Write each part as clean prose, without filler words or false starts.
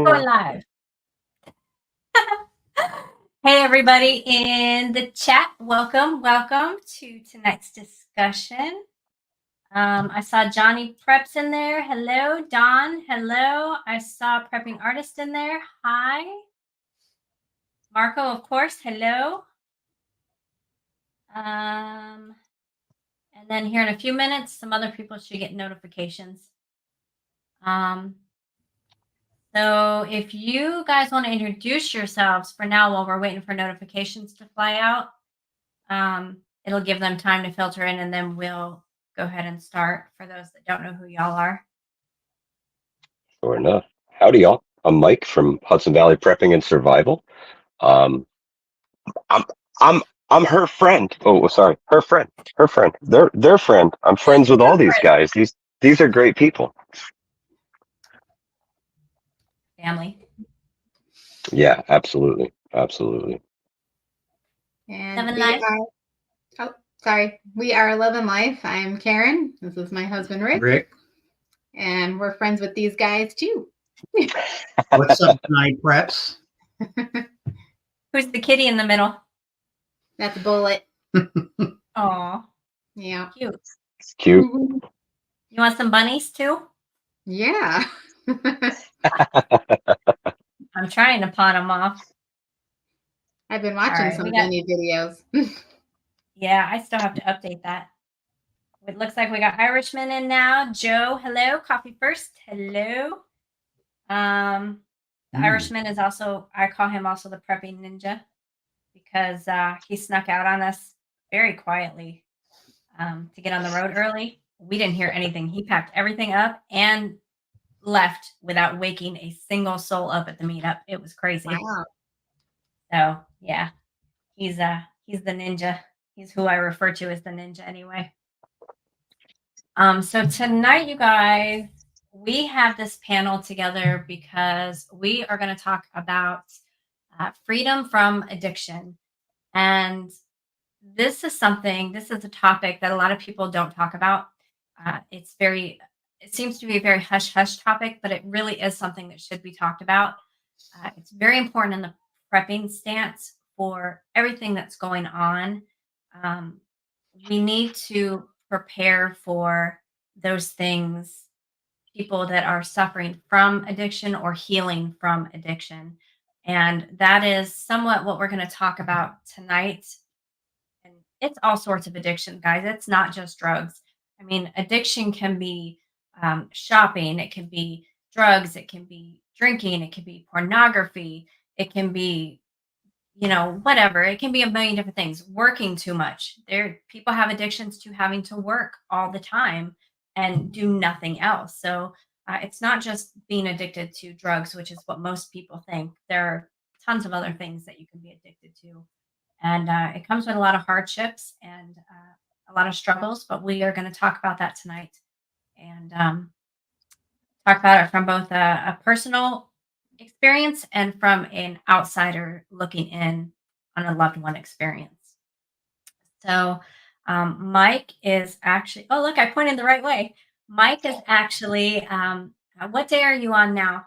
Going live. Hey, everybody in the chat. Welcome to tonight's discussion. I saw Johnny Preps in there. Hello, Don. Hello. I saw Prepping Artist in there. Hi. Marco, of course. Hello. And then here in a few minutes, some other people should get notifications. So if you guys want to introduce yourselves for now while we're waiting for notifications to fly out, it'll give them time to filter in, and then we'll go ahead and start for those that don't know who y'all are. Sure enough. Howdy, y'all. I'm Mike from Hudson Valley Prepping and Survival. I'm her friend. Oh, sorry, her friend. Their friend. I'm friends with all these guys. These are great people. Family. Yeah, absolutely. And we are Luv N Life. I'm Karen. This is my husband, Rick. And we're friends with these guys, too. What's up, Night Preps? Who's the kitty in the middle? That's Bullet. Aw. Yeah. Cute. It's cute. You want some bunnies, too? Yeah. I'm trying to pawn them off. I've been watching some bunny videos. Yeah, I still have to update that. It looks like we got Irishman in now. Joe, hello. Coffee first. Hello. The Irishman is also, I call him also the prepping ninja because he snuck out on us very quietly to get on the road early. We didn't hear anything. He packed everything up and left without waking a single soul up at the meetup. It was crazy. Wow. So yeah, he's the ninja. He's who I refer to as the ninja anyway. So tonight, you guys, we have this panel together because we are going to talk about freedom from addiction. And this is a topic that a lot of people don't talk about. It seems to be a very hush-hush topic, but it really is something that should be talked about. It's very important in the prepping stance for everything that's going on. We need to prepare for those things, people that are suffering from addiction or healing from addiction. And that is somewhat what we're going to talk about tonight. And it's all sorts of addiction, guys. It's not just drugs. I mean, addiction can be shopping. It can be drugs. It can be drinking. It can be pornography. It can be, whatever. It can be a million different things. Working too much. People have addictions to having to work all the time and do nothing else. So it's not just being addicted to drugs, which is what most people think. There are tons of other things that you can be addicted to. And it comes with a lot of hardships and a lot of struggles, but we are going to talk about that tonight and talk about it from both a personal experience and from an outsider looking in on a loved one experience. So Mike is actually, oh, look, I pointed the right way. Mike is actually, what day are you on now?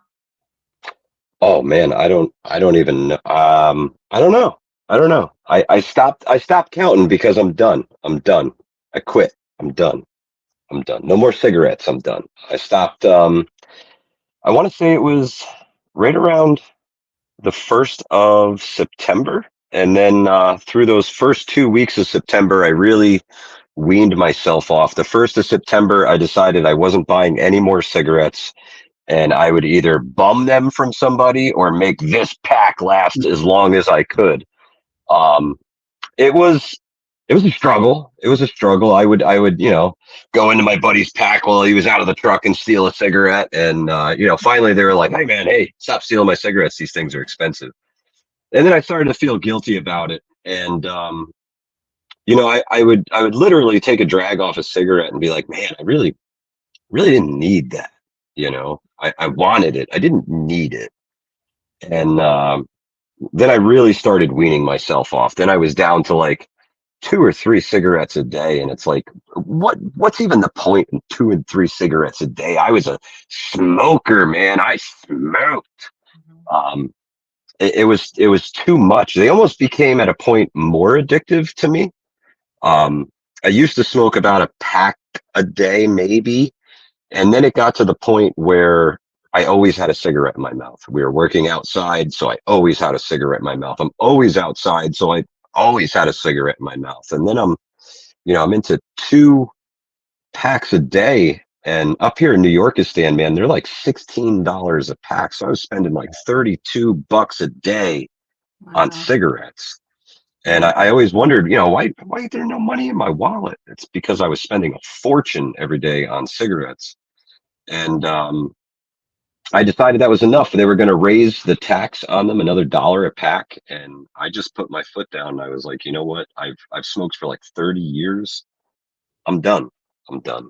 Oh man, I don't even know. I don't know. I stopped counting because I'm done. I quit. I'm done. No more cigarettes. I'm done. I stopped. I want to say it was right around the 1st of September. And then through those first 2 weeks of September, I really weaned myself off. The 1st of September, I decided I wasn't buying any more cigarettes, and I would either bum them from somebody or make this pack last as long as I could. It was a struggle. I would, go into my buddy's pack while he was out of the truck and steal a cigarette. And, finally they were like, hey man, stop stealing my cigarettes. These things are expensive. And then I started to feel guilty about it. And, I would literally take a drag off a cigarette and be like, man, I really didn't need that. I wanted it. I didn't need it. And, then I really started weaning myself off. Then I was down to like 2 or 3 cigarettes a day. And it's like, what's even the point in 2 and 3 cigarettes a day? I was a smoker, man. I smoked. Um, it was too much. They almost became at a point more addictive to me. I used to smoke about a pack a day, maybe, and then it got to the point where I always had a cigarette in my mouth. We were working outside, so I always had a cigarette in my mouth. I'm always outside, so I always had a cigarette in my mouth. And then I'm into 2 packs a day. And up here in New Yorkistan, man, they're like $16 a pack. So I was spending like $32 a day on Wow. cigarettes. And I always wondered, why is there no money in my wallet? It's because I was spending a fortune every day on cigarettes. And I decided that was enough. They were going to raise the tax on them another dollar a pack. And I just put my foot down. And I was like, you know what? I've smoked for like 30 years. I'm done. I'm done.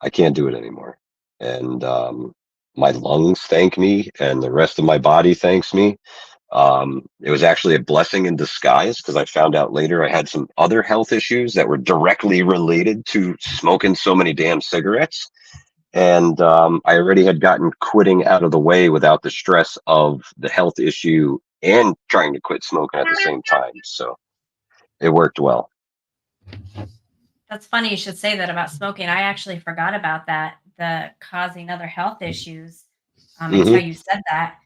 I can't do it anymore. And my lungs thank me, and the rest of my body thanks me. It was actually a blessing in disguise, because I found out later I had some other health issues that were directly related to smoking so many damn cigarettes. And I already had gotten quitting out of the way without the stress of the health issue and trying to quit smoking at the same time. So it worked well. That's funny you should say that about smoking. I actually forgot about that, the causing other health issues, Hmm. until you said that.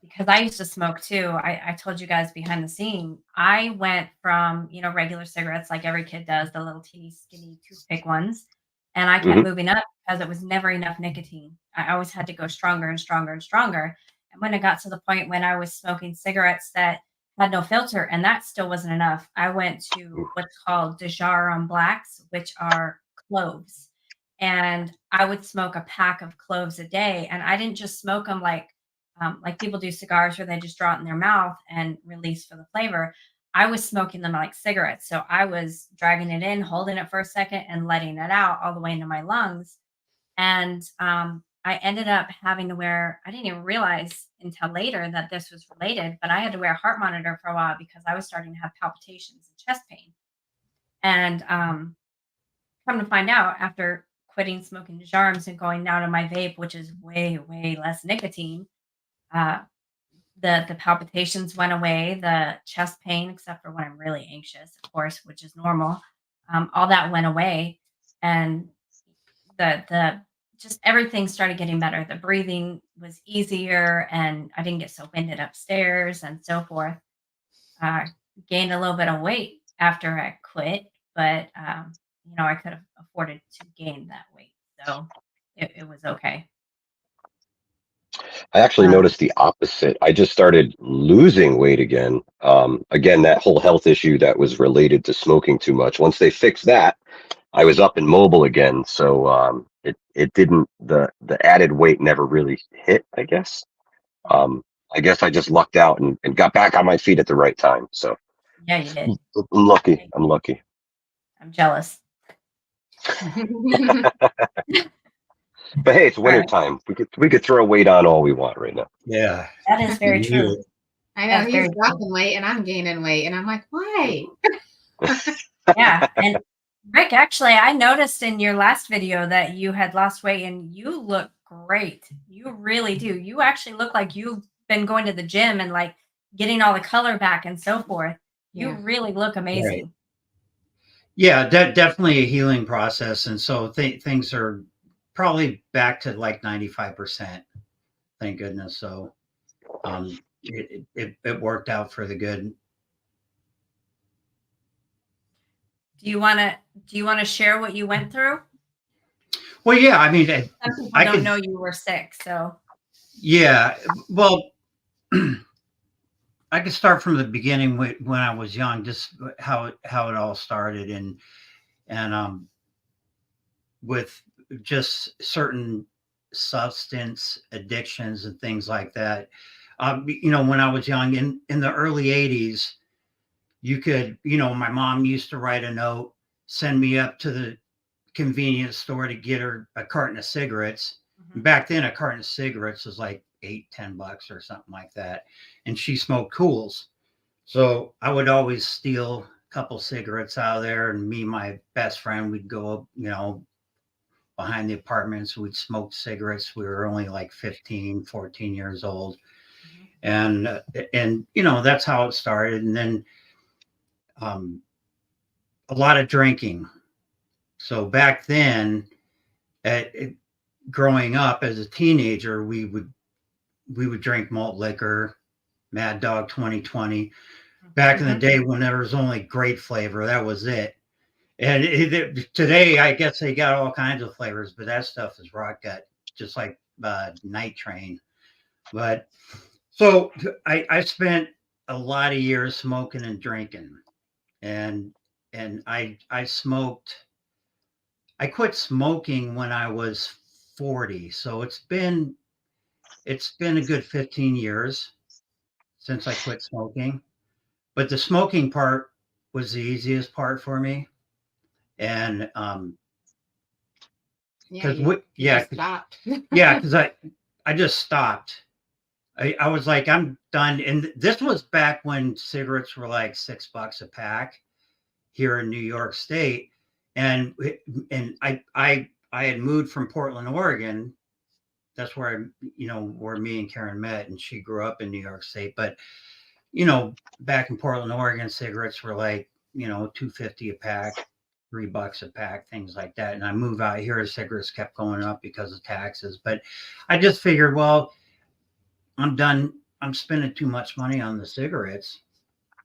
Because I used to smoke too. I told you guys behind the scene. I went from, regular cigarettes like every kid does, the little teeny skinny toothpick ones. And I kept Hmm. moving up because it was never enough nicotine. I always had to go stronger and stronger and stronger. And when it got to the point when I was smoking cigarettes that had no filter, and that still wasn't enough, I went to what's called Dejaron Blacks, which are cloves. And I would smoke a pack of cloves a day. And I didn't just smoke them like people do cigars where they just draw it in their mouth and release for the flavor. I was smoking them like cigarettes. So I was dragging it in, holding it for a second, and letting it out all the way into my lungs. And I ended up having to wear, I didn't even realize until later that this was related, but I had to wear a heart monitor for a while because I was starting to have palpitations and chest pain. And come to find out, after quitting smoking Jarms and going now to my vape, which is way, way less nicotine, uh, the palpitations went away, the chest pain, except for when I'm really anxious, of course, which is normal. All that went away, and the just everything started getting better. The breathing was easier, and I didn't get so winded upstairs and so forth. Uh, Gained a little bit of weight after I quit, but I could have afforded to gain that weight, so it was okay. I actually Um, noticed the opposite. I just started losing weight again. Again, that whole health issue that was related to smoking too much. Once they fixed that, I was up and mobile again. So it didn't, the added weight never really hit, I guess. Um, I guess I just lucked out and got back on my feet at the right time. So yeah, you did. I'm lucky. I'm lucky. I'm jealous. But hey, it's All winter right, time. We could throw weight on all we want right now. Yeah. that is very true. You. I know That's he's very true. dropping weight and I'm gaining weight, and I'm like, why? Yeah, and Rick, actually, I noticed in your last video that you had lost weight and you look great. You really do. You actually look like you've been going to the gym and like getting all the color back and so forth. You Yeah. really look Right. amazing. Yeah, definitely a healing process. And so things are probably back to like 95%. Thank goodness. So it worked out for the good. Do you want to share what you went through? Well, yeah, I mean, Some people I don't could, know you were sick, so yeah, well, I could start from the beginning when I was young, just how it all started, and with just certain substance addictions and things like that. When I was young in the early 80s, you could, my mom used to write a note, send me up to the convenience store to get her a carton of cigarettes. mhm. Back then, a carton of cigarettes was like $8-10 or something like that. And she smoked Cools. So I would always steal a couple cigarettes out of there, and me and my best friend, we'd go, behind the apartments. We'd smoke cigarettes. We were only like 15, 14 years old. And that's how it started. And then a lot of drinking. So back then, growing up as a teenager, we would drink malt liquor, Mad Dog 2020. Back in the day when there was only grape flavor, that was it. And today, I guess they got all kinds of flavors, but that stuff is rot gut, just like Night Train. But so I spent a lot of years smoking and drinking, and I smoked. I quit smoking when I was 40, so it's been a good 15 years since I quit smoking. But the smoking part was the easiest part for me, and because stopped. because I just stopped. I was like, I'm done. And this was back when cigarettes were like $6 a pack here in New York State. And I had moved from Portland, Oregon. That's where where me and Karen met, and she grew up in New York State. But back in Portland, Oregon, cigarettes were like $2.50 a pack, $3 a pack, things like that. And I moved out here, the cigarettes kept going up because of taxes. But I just figured, well, I'm done. I'm spending too much money on the cigarettes,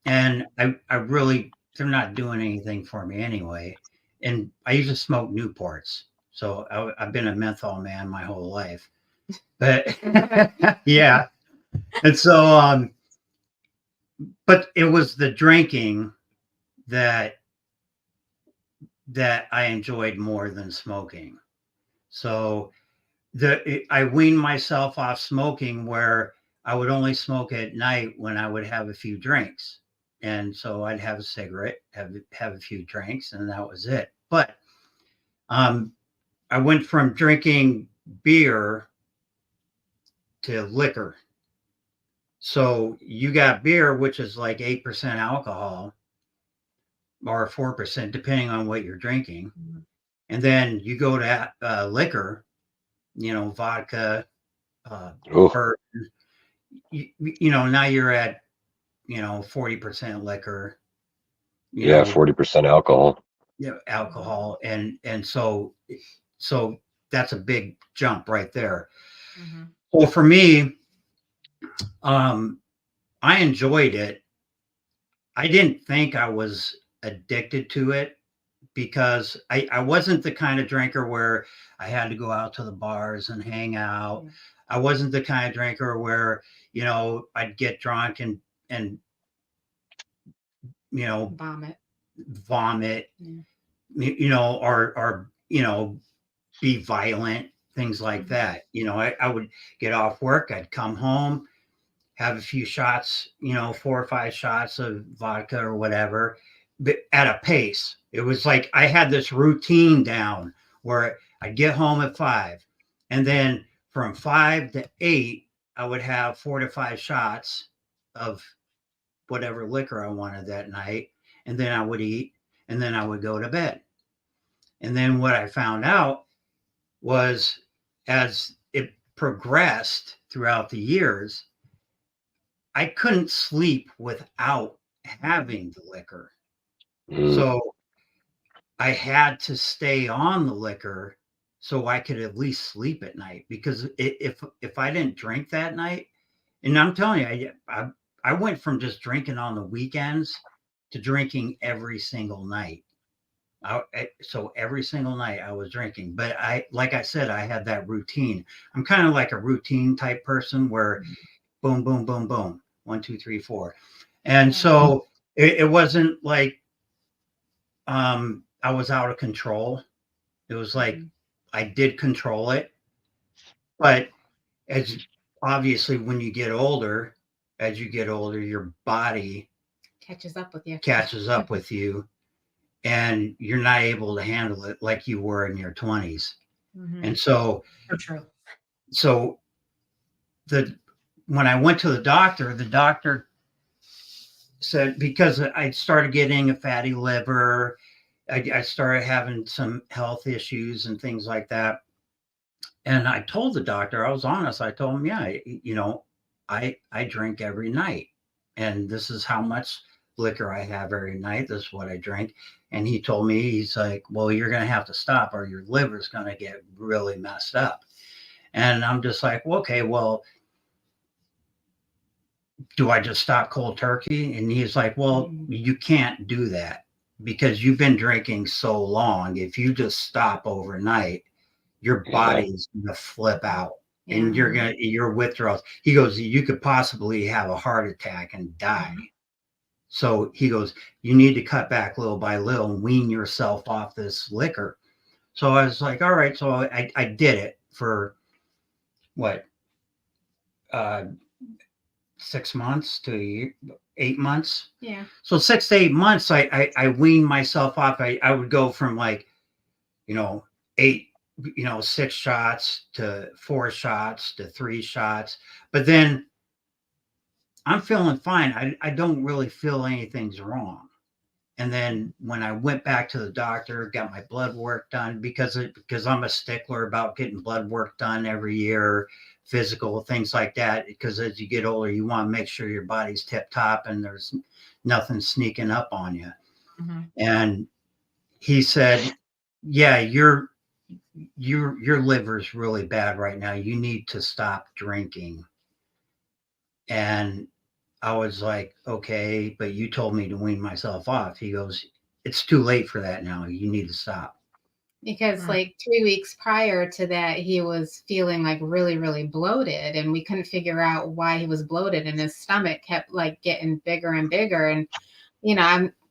and I really, they're not doing anything for me anyway. And I used to smoke Newports, so I've been a menthol man my whole life. But yeah, and so but it was the drinking that I enjoyed more than smoking. So I weaned myself off smoking, where I would only smoke at night when I would have a few drinks. And so I'd have a cigarette, have a few drinks, and that was it. But I went from drinking beer to liquor. So you got beer, which is like 8% alcohol, or 4%, depending on what you're drinking. And then you go to liquor, vodka, bourbon, now you're at, 40% liquor. 40% alcohol. Yeah, alcohol. And so that's a big jump right there. Well, for me, I enjoyed it. I didn't think I was addicted to it, because I wasn't the kind of drinker where I had to go out to the bars and hang out. I wasn't the kind of drinker where, I'd get drunk and vomit, or be violent, things like that. I would get off work, I'd come home, have a few shots, 4 or 5 shots of vodka or whatever, but at a pace. It was like I had this routine down where I'd get home at 5, and then from 5 to 8, I would have 4 to 5 shots of whatever liquor I wanted that night. And then I would eat, and then I would go to bed. And then what I found out was, as it progressed throughout the years, I couldn't sleep without having the liquor. So I had to stay on the liquor so I could at least sleep at night, because if I didn't drink that night, and I'm telling you, I went from just drinking on the weekends to drinking every single night. So every single night I was drinking, but like I said, I had that routine. I'm kind of like a routine type person, where boom, boom, boom, boom, 1, 2, 3, 4. And so it wasn't like I was out of control. It was like I did control it. But as obviously, when you get older, your body catches up with you, and you're not able to handle it like you were in your 20s. And so true. So when I went to the doctor said, because I started getting a fatty liver, I started having some health issues and things like that. And I told the doctor, I was honest. I told him, yeah, I drink every night, and this is how much liquor I have every night. This is what I drink. And he told me, he's like, well, you're going to have to stop or your liver's going to get really messed up. And I'm just like, well, okay, well, do I just stop cold turkey? And he's like, well, you can't do that because you've been drinking so long. If you just stop overnight, your body's gonna flip out and your withdrawals. He goes, you could possibly have a heart attack and die. So he goes, you need to cut back little by little and wean yourself off this liquor. So I was like, all right. So I did it for what, 6 months to 8 months. Yeah. So 6 to 8 months, I weaned myself off. I would go from like, 6 shots to 4 shots to 3 shots. But then I'm feeling fine. I don't really feel anything's wrong. And then when I went back to the doctor, got my blood work done because I'm a stickler about getting blood work done every year, physical things like that. Because as you get older, you want to make sure your body's tip top and there's nothing sneaking up on you. Mm-hmm. And he said, yeah, your liver's really bad right now. You need to stop drinking. And I was like, okay, but you told me to wean myself off. He goes, it's too late for that now. You need to stop. Because like 3 weeks prior to that, he was feeling like really, really bloated, and we couldn't figure out why he was bloated, and his stomach kept like getting bigger and bigger. And,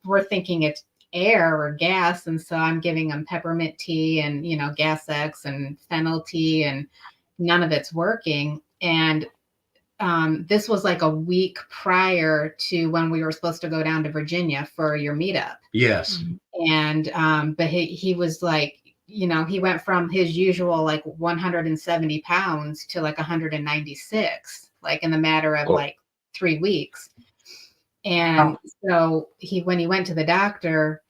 we're thinking it's air or gas. And so I'm giving him peppermint tea and, Gas X and fennel tea, and none of it's working. And this was like a week prior to when we were supposed to go down to Virginia for your meetup. Yes. And but he was like, he went from his usual like 170 pounds to like 196, like in the matter of like 3 weeks. And so when he went to the doctor,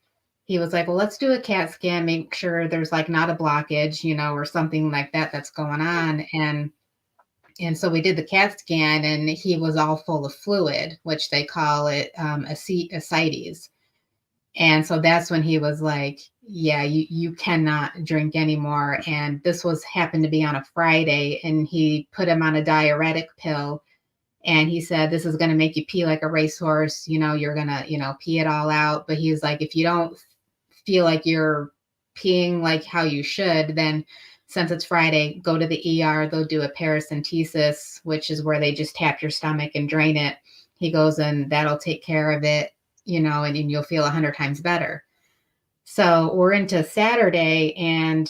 he was like, well, let's do a CAT scan, make sure there's like not a blockage, or something like that that's going on. And so we did the CAT scan, and he was all full of fluid, which they call it ascites. And so that's when he was like, yeah, you cannot drink anymore. And this happened to be on a Friday, and he put him on a diuretic pill. And he said, this is going to make you pee like a racehorse. You're going to, pee it all out. But he's like, if you don't feel like you're peeing like how you should, then since it's Friday, go to the ER. They'll do a paracentesis, which is where they just tap your stomach and drain it. He goes, and that'll take care of it, and you'll feel 100 times better. So we're into Saturday, and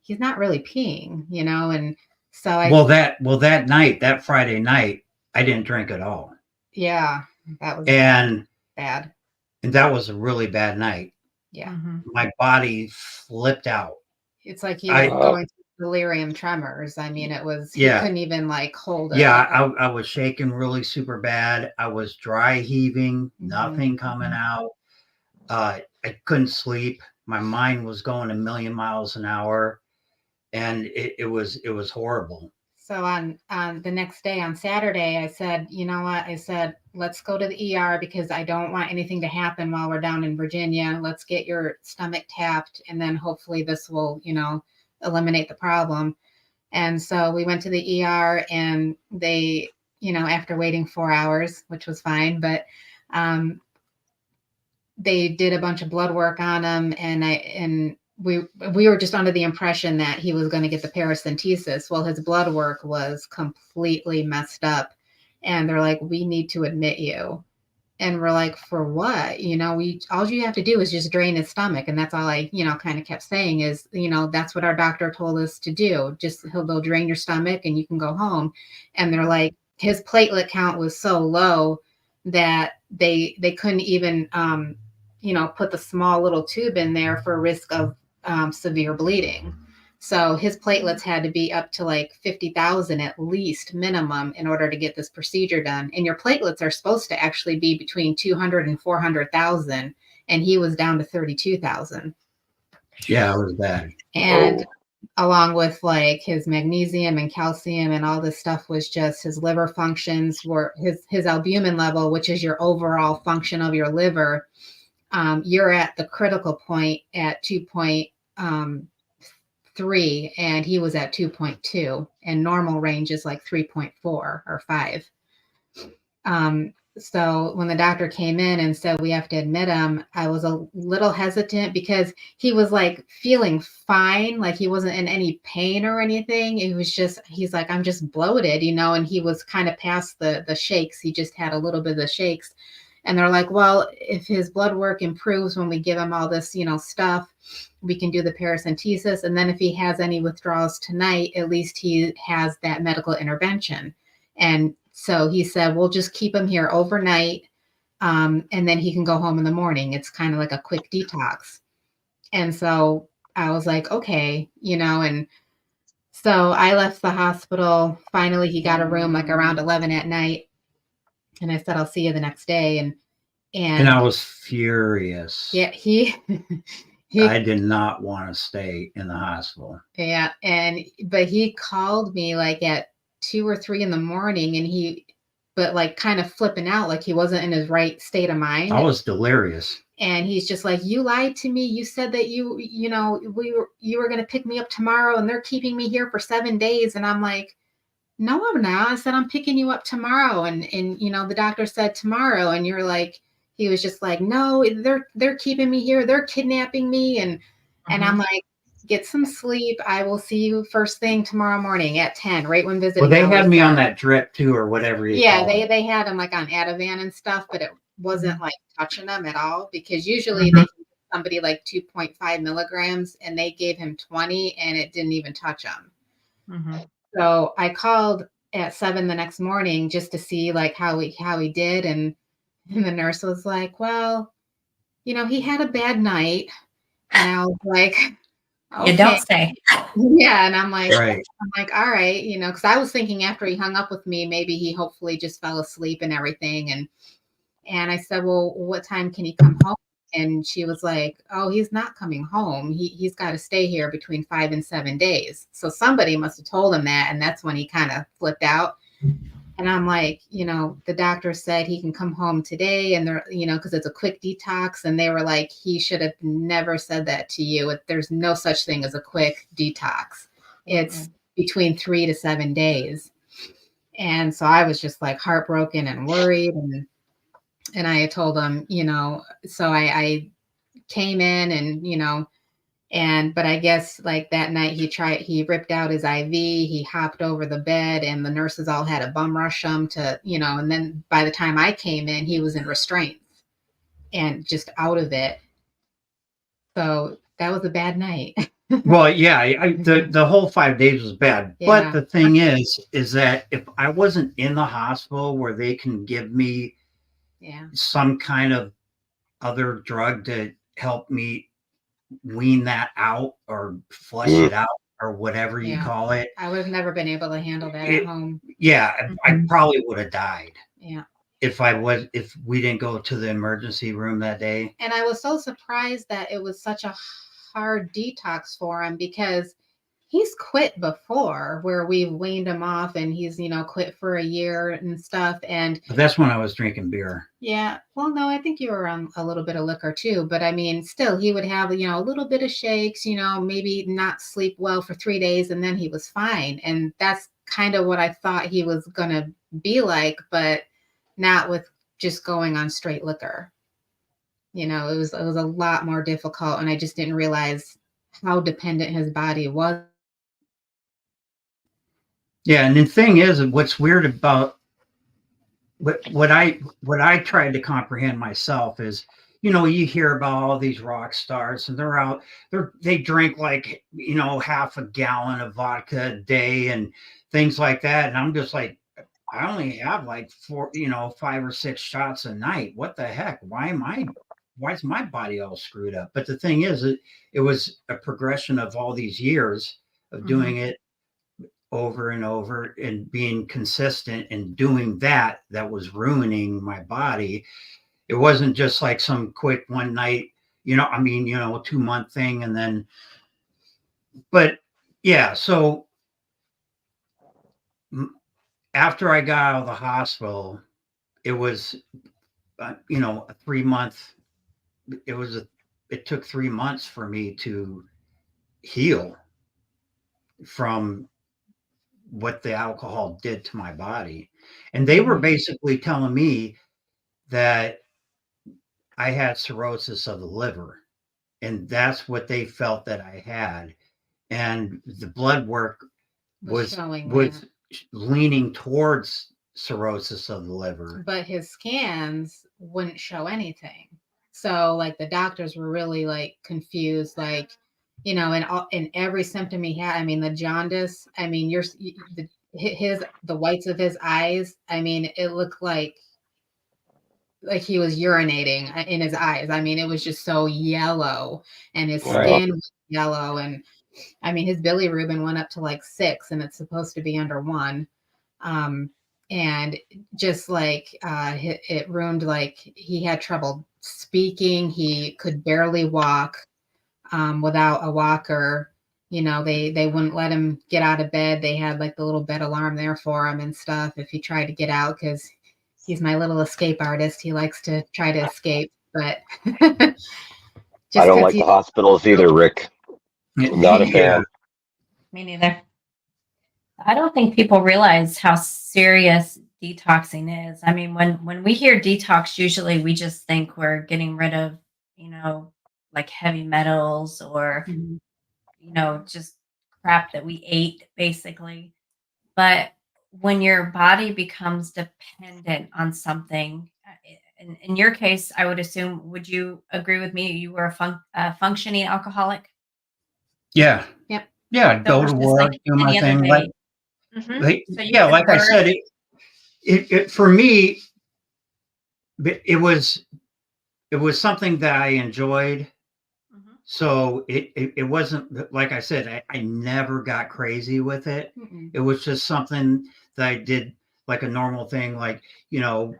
he's not really peeing, and so that night, that Friday night, I didn't drink at all. Yeah, that was bad. And that was a really bad night. Yeah. Mm-hmm. My body flipped out. It's like he was going through delirium tremors. I mean, it was, he couldn't even like hold it. Yeah, I was shaking really super bad. I was dry heaving, nothing coming out. I couldn't sleep. My mind was going a million miles an hour, and it was horrible. So on the next day, on Saturday, I said, you know what? I said, let's go to the ER because I don't want anything to happen while we're down in Virginia. Let's get your stomach tapped, and then hopefully this will, eliminate the problem. And so we went to the ER, and they, after waiting 4 hours, which was fine, but they did a bunch of blood work on him, and we were just under the impression that he was going to get the paracentesis. Well, his blood work was completely messed up, and they're like, we need to admit you. And we're like, for what? All you have to do is just drain his stomach. And that's all I, kind of kept saying is, that's what our doctor told us to do. Just they'll drain your stomach and you can go home. And they're like, his platelet count was so low that they couldn't even, put the small little tube in there for risk of severe bleeding. So his platelets had to be up to like 50,000 at least minimum in order to get this procedure done. And your platelets are supposed to actually be between 200 and 400,000. and he was down to 32,000. Yeah, it was bad. And along with like his magnesium and calcium and all this stuff was just his liver functions were his albumin level, which is your overall function of your liver. You're at the critical point at 2.3, and he was at 2.2, and normal range is like 3.4 or 5. So when the doctor came in and said we have to admit him, I was a little hesitant because he was like feeling fine, like he wasn't in any pain or anything. It was just, he's like, I'm just bloated, and he was kind of past the shakes. He just had a little bit of the shakes. And they're like, well, if his blood work improves when we give him all this, stuff, we can do the paracentesis. And then if he has any withdrawals tonight, at least he has that medical intervention. And so he said, we'll just keep him here overnight. And then he can go home in the morning. It's kind of like a quick detox. And so I was like, okay, and so I left the hospital. Finally, he got a room like around 11 at night. And I said, I'll see you the next day. And I was furious. Yeah, he I did not want to stay in the hospital. Yeah. But he called me like at 2 or 3 in the morning, and but like kind of flipping out, like he wasn't in his right state of mind. I was delirious. And he's just like, you lied to me. You said that you were going to pick me up tomorrow, and they're keeping me here for 7 days. And I'm like, no, I'm not. I said, I'm picking you up tomorrow. And the doctor said tomorrow. And you're like, he was just like, no, they're keeping me here. They're kidnapping me. And I'm like, get some sleep. I will see you first thing tomorrow morning at 10, right when visiting. Well, they had me on that drip too, or whatever. They had him like on Ativan and stuff, but it wasn't like touching them at all, because usually they give somebody like 2.5 milligrams, and they gave him 20, and it didn't even touch him. So I called at 7 the next morning just to see like how he did, and the nurse was like, well, he had a bad night. And I was like, okay. You don't say. Yeah. And I'm like, right. All right, because I was thinking after he hung up with me, maybe he hopefully just fell asleep and everything. And I said, well, what time can he come home? And she was like, oh, he's not coming home. He's got to stay here between 5 and 7 days. So somebody must have told him that. And that's when he kind of flipped out. And I'm like, the doctor said he can come home today, and they're, because it's a quick detox. And they were like, he should have never said that to you. There's no such thing as a quick detox. It's between 3 to 7 days. And so I was just like heartbroken and worried. And I had told him, so I came in and, but I guess like that night he ripped out his IV, he hopped over the bed, and the nurses all had to bum rush him to, and then by the time I came in, he was in restraints and just out of it. So that was a bad night. Well, yeah, the whole 5 days was bad. Yeah. But the thing is that if I wasn't in the hospital where they can give me some kind of other drug to help me wean that out or flush it out or whatever you call it, I would have never been able to handle that at home. Yeah, I probably would have died. Yeah. If we didn't go to the emergency room that day. And I was so surprised that it was such a hard detox for him, because he's quit before, where we've weaned him off, and he's, quit for a year and stuff. And that's when I was drinking beer. Yeah. Well, no, I think you were on a little bit of liquor too, but I mean, still he would have, a little bit of shakes, maybe not sleep well for 3 days, and then he was fine. And that's kind of what I thought he was going to be like, but not with just going on straight liquor. It was a lot more difficult, and I just didn't realize how dependent his body was. Yeah, and the thing is, what's weird about what I tried to comprehend myself is, you hear about all these rock stars, and they drink like, half a gallon of vodka a day and things like that, and I'm just like, I only have like 5 or 6 shots a night. What the heck? Why is my body all screwed up? But the thing is, it was a progression of all these years of doing it over and over and being consistent and doing that was ruining my body. It wasn't just like some quick one night, you know, I mean, you know, a 2-month thing. And then, but yeah, so after I got out of the hospital, it was, you know, a 3-month, it took 3 months for me to heal from what the alcohol did to my body. And they were basically telling me that I had cirrhosis of the liver, and that's what they felt that I had. And the blood work Was was showing was that. leaning towards cirrhosis of the liver. But his scans wouldn't show anything. So like the doctors were really like confused, like, you know, and every symptom he had. I mean, the jaundice. I mean, the whites of his eyes. I mean, it looked like he was urinating in his eyes. I mean, it was just so yellow, and his Wow. skin was yellow. And I mean, his bilirubin went up to like 6, and it's supposed to be under 1. And just like it ruined, like he had trouble speaking. He could barely walk without a walker. You know, they wouldn't let him get out of bed. They had like the little bed alarm there for him and stuff if he tried to get out, because he's my little escape artist. He likes to try to escape, but I just don't because like he the hospitals either, Rick. Not a Yeah. fan. Me neither. I don't think people realize how serious detoxing is. I mean, when we hear detox, usually we just think we're getting rid of, you know, like heavy metals or, Mhm. you know, just crap that we ate basically. But when your body becomes dependent on something, in your case, I would assume, would you agree with me? You were a functioning alcoholic. Yeah. Yep. Yeah. I'd So it go was to just like work, do my any other thing. day. So you Yeah, could like I work. said, it for me, it was something that I enjoyed. Mhm. So it wasn't, like I said, I never got crazy with it. Mm-mm. It was just something that I did like a normal thing. Like, you know,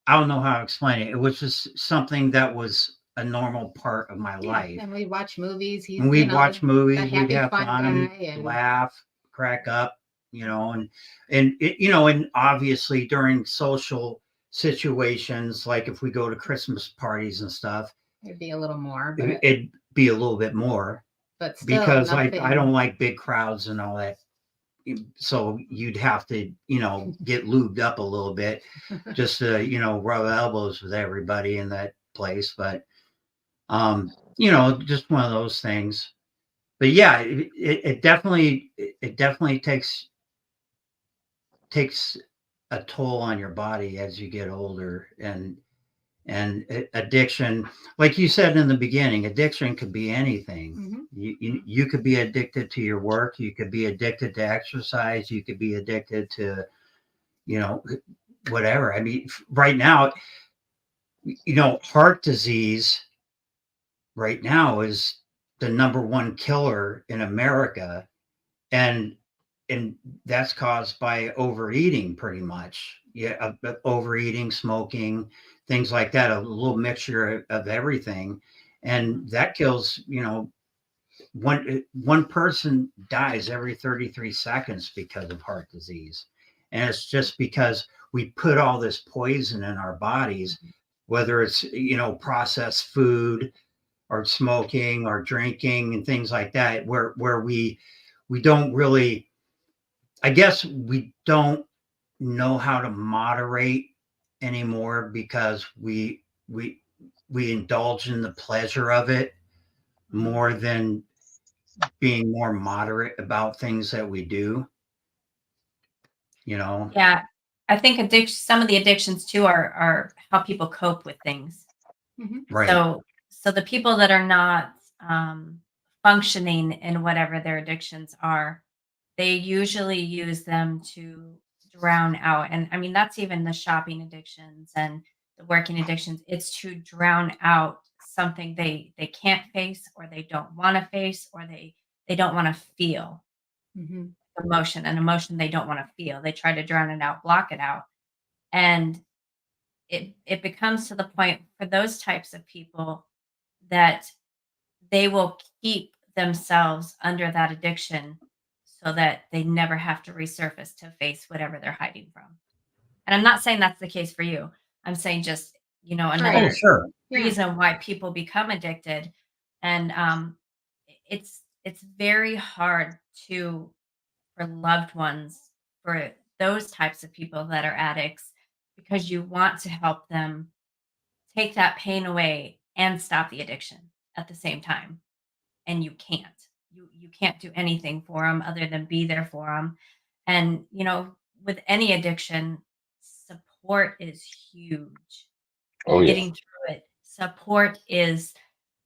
I don't know how to explain it. It was just something that was a normal part of my Yeah, life. and we watch movies. He's, And you we'd know, watch the movies, we'd happy, have fun guy, fun, and laugh, crack up, you know, and it, you know, and obviously during social situations, like if we go to Christmas parties and stuff, it'd be a little more, it'd be a little bit more but still because I nothing. don't like big crowds and all that. So you'd have to, you know, get lubed up a little bit just to, you know, rub elbows with everybody in that place. But, you know, just one of those things. But yeah, it definitely takes a toll on your body as you get older. And addiction, like you said in the beginning, addiction could be anything. Mhm. You could be addicted to your work, you could be addicted to exercise, you could be addicted to, you know, whatever. I mean, right now, you know, heart disease right now is the number one killer in America, and that's caused by overeating, pretty much. Yeah, overeating, smoking, things like that, a little mixture of everything, and that kills, you know, one person dies every 33 seconds because of heart disease. And it's just because we put all this poison in our bodies, whether it's, you know, processed food or smoking or drinking and things like that, where we don't really, I guess we don't know how to moderate anymore because we indulge in the pleasure of it more than being more moderate about things that we do, you know. Yeah, I think addiction. Some of the addictions too are how people cope with things. Mhm. Right. So the people that are not functioning in whatever their addictions are, they usually use them to drown out. And I mean, that's even the shopping addictions and the working addictions. It's to drown out something they can't face or they don't want to face or they don't want to feel Mhm. emotion, an emotion they don't want to feel. They try to drown it out, block it out. And it becomes to the point for those types of people that they will keep themselves under that addiction so that they never have to resurface to face whatever they're hiding from. And I'm not saying that's the case for you. I'm saying just, Oh, another sure. Yeah. reason why people become addicted. And it's very hard to for loved ones, for those types of people that are addicts, because you want to help them take that pain away and stop the addiction at the same time, and you can't. You can't do anything for them other than be there for them. And with any addiction, support is huge. Oh yeah. Getting through it, support is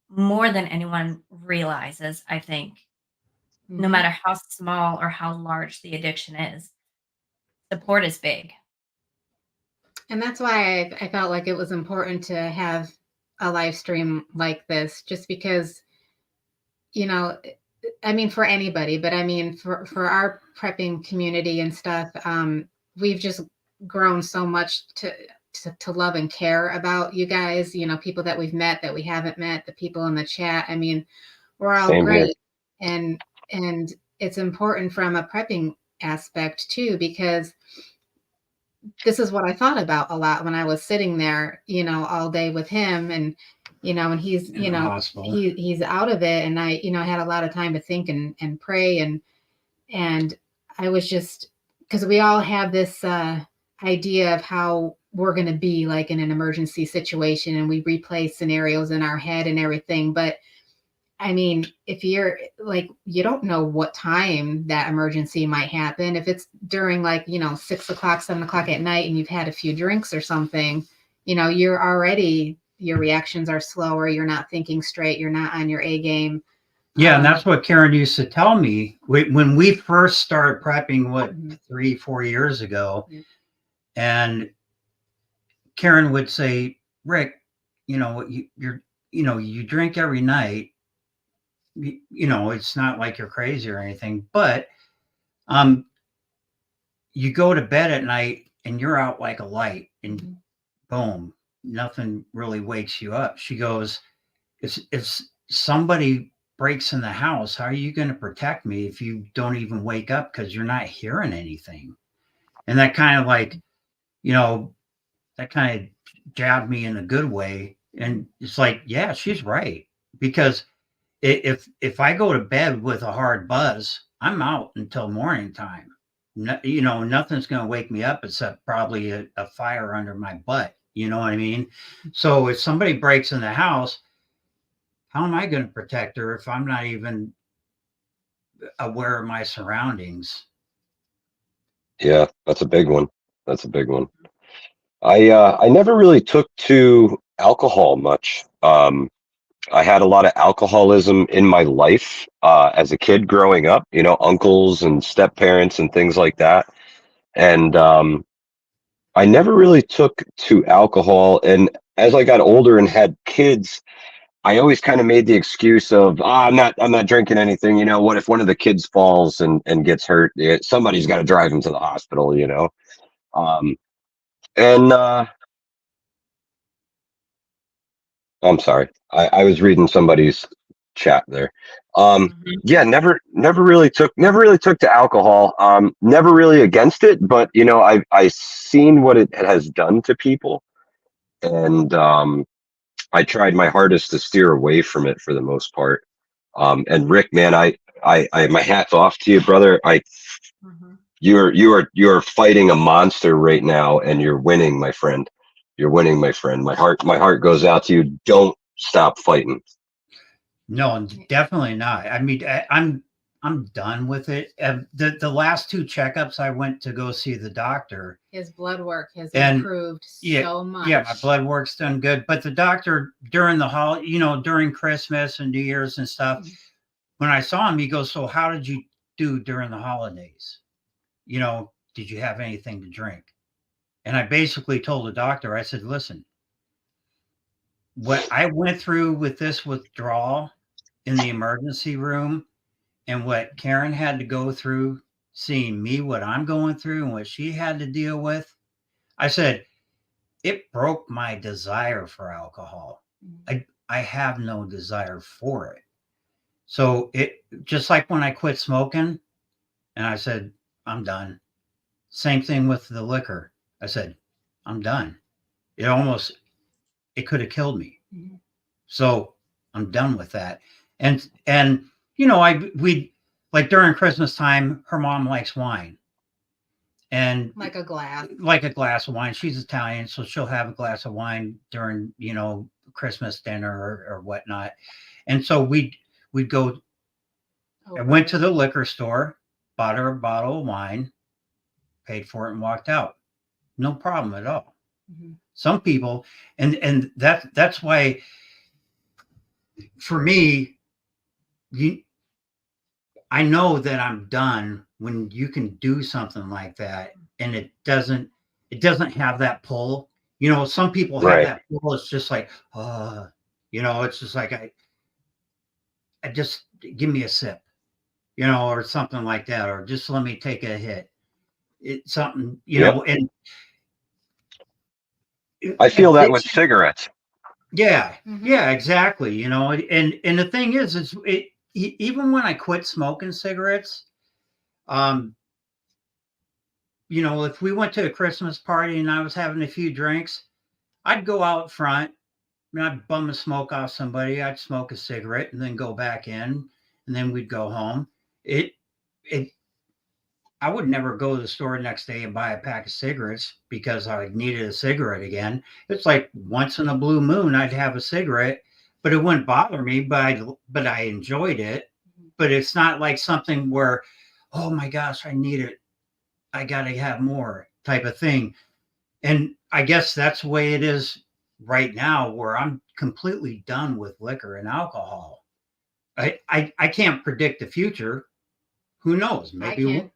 more than anyone realizes, I think. No Mhm. matter how small or how large the addiction is, support is big. And that's why I felt like it was important to have a live stream like this, just because, you know, I mean, for anybody, but I mean, for our prepping community and stuff, we've just grown so much to love and care about you guys, people that we've met, that we haven't met, the people in the chat. I mean, we're all Same here. great. And it's important from a prepping aspect too, because this is what I thought about a lot when I was sitting there, all day with him, and he's, In the hospital. he's out of it. And I, had a lot of time to think and pray. And I was just, because we all have this idea of how we're going to be like in an emergency situation, and we replay scenarios in our head and everything. But I mean, if you're like, you don't know what time that emergency might happen. If it's during 6 o'clock, 7 o'clock at night, and you've had a few drinks or something, you're already, your reactions are slower. You're not thinking straight. You're not on your A game. Yeah, and that's what Karen used to tell me when we first started prepping, Mhm. 3-4 years ago. Yeah. And Karen would say, Rick, you drink every night. It's not like you're crazy or anything, but you go to bed at night and you're out like a light, and Mhm. boom, nothing really wakes you up. She goes, if somebody breaks in the house, how are you going to protect me if you don't even wake up because you're not hearing anything? And that kind of that kind of jabbed me in a good way. And it's like, yeah, she's right. Because if I go to bed with a hard buzz, I'm out until morning time. No, nothing's going to wake me up except probably a fire under my butt. You know what I mean? So if somebody breaks in the house, how am I going to protect her if I'm not even aware of my surroundings? Yeah, that's a big one. That's a big one. I never really took to alcohol much. I had a lot of alcoholism in my life as a kid growing up, uncles and step parents and things like that. And I never really took to alcohol. And as I got older and had kids, I always kind of made the excuse of, I'm not drinking anything. What if one of the kids falls and gets hurt? Somebody's got to drive him to the hospital. Um, and I'm sorry, I was reading somebody's chat there. Mhm. Yeah, never really took to alcohol. Never really against it, but I seen what it has done to people, and I tried my hardest to steer away from it for the most part. And Rick, man, I my hat's off to you, brother. Mhm. You're fighting a monster right now, and you're winning, my friend. You're winning, my friend. My heart goes out to you. Don't stop fighting. No, definitely not. I mean, I'm done with it. The last 2 checkups I went to go see the doctor. His blood work has And improved yeah, so much. Yeah, my blood work's done good. But the doctor during during Christmas and New Year's and stuff, Mhm. when I saw him, he goes, "So how did you do during the holidays? Did you have anything to drink?" And I basically told the doctor, I said, "Listen, what I went through with this withdrawal in the emergency room and what Karen had to go through, seeing me, what I'm going through and what she had to deal with." I said, it broke my desire for alcohol. I have no desire for it. So it just like when I quit smoking and I said, I'm done. Same thing with the liquor. I said, I'm done. It could have killed me. Mhm. So I'm done with that. And you know, we like during Christmas time, her mom likes wine. And Like a glass. like a glass of wine. She's Italian, so she'll have a glass of wine during, you know, Christmas dinner or whatnot. And so we'd go. I went to the liquor store, bought her a bottle of wine, paid for it, and walked out. No problem at all. Mm-hmm. Some people, and that's why, for me, I know that I'm done when you can do something like that, and it doesn't have that pull. You know, some people have Right. that pull. It's just like, you know, it's just like I just give me a sip, you know, or something like that, or just let me take a hit. It's something, you Yep. know, and I feel that with cigarettes. yeah, Mhm. yeah, exactly. You know, and the thing is even when I quit smoking cigarettes, you know, if we went to a Christmas party and I was having a few drinks, I'd go out front and I'd bum a smoke off somebody. I'd smoke a cigarette and then go back in, and then we'd go home. It I would never go to the store next day and buy a pack of cigarettes because I needed a cigarette again. It's like once in a blue moon, I'd have a cigarette, but it wouldn't bother me. But I enjoyed it. But it's not like something where, oh my gosh, I need it. I got to have more type of thing. And I guess that's the way it is right now, where I'm completely done with liquor and alcohol. I can't predict the future. Who knows? I Maybe can.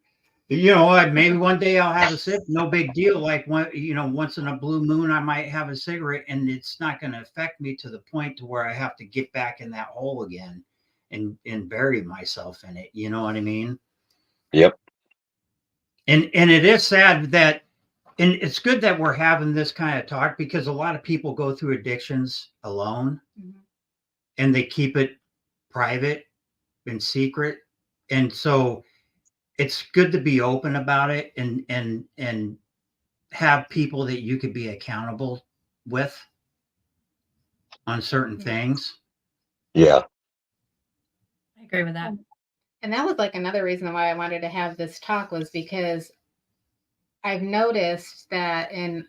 you know, maybe one day I'll have a sip, no big deal. Like you know, once in a blue moon, I might have a cigarette, and it's not going to affect me to the point to where I have to get back in that hole again and bury myself in it. You know what I mean? Yep. And it is sad that, and it's good that we're having this kind of talk, because a lot of people go through addictions alone, Mhm. and they keep it private and secret, and so it's good to be open about it and have people that you could be accountable with on certain Mhm. things. Yeah. I agree with that. And that was like another reason why I wanted to have this talk, was because I've noticed that in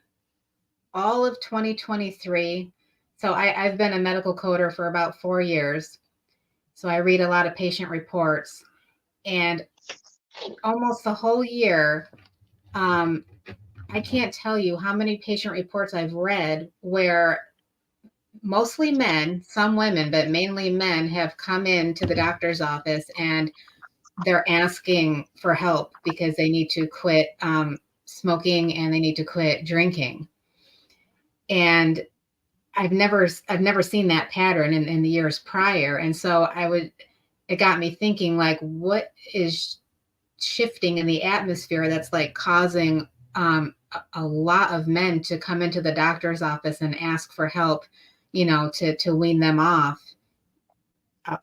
all of 2023, so I've been a medical coder for about 4 years. So I read a lot of patient reports, and almost the whole year, I can't tell you how many patient reports I've read where mostly men, some women, but mainly men, have come into the doctor's office and they're asking for help because they need to quit smoking and they need to quit drinking. And I've never seen that pattern in the years prior. And so it got me thinking, like, what is shifting in the atmosphere that's like causing a lot of men to come into the doctor's office and ask for help, you know, to wean them off,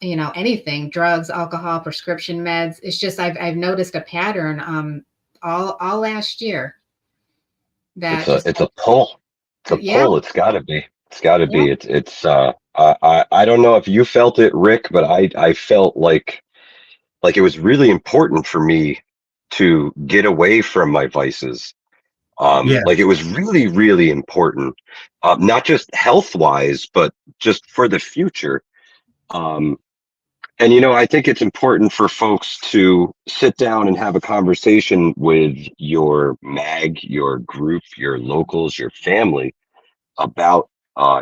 you know, anything, drugs, alcohol, prescription meds. It's just, I've noticed a pattern all last year that It's a pull. It's a yeah, pull. It's gotta be. It's gotta yeah, be. I don't know if you felt it, Rick, but I felt like it was really important for me to get away from my vices. Yeah. Like it was really, really important, not just health wise, but just for the future. Um, and you know, I think it's important for folks to sit down and have a conversation with your mag, your group, your locals, your family about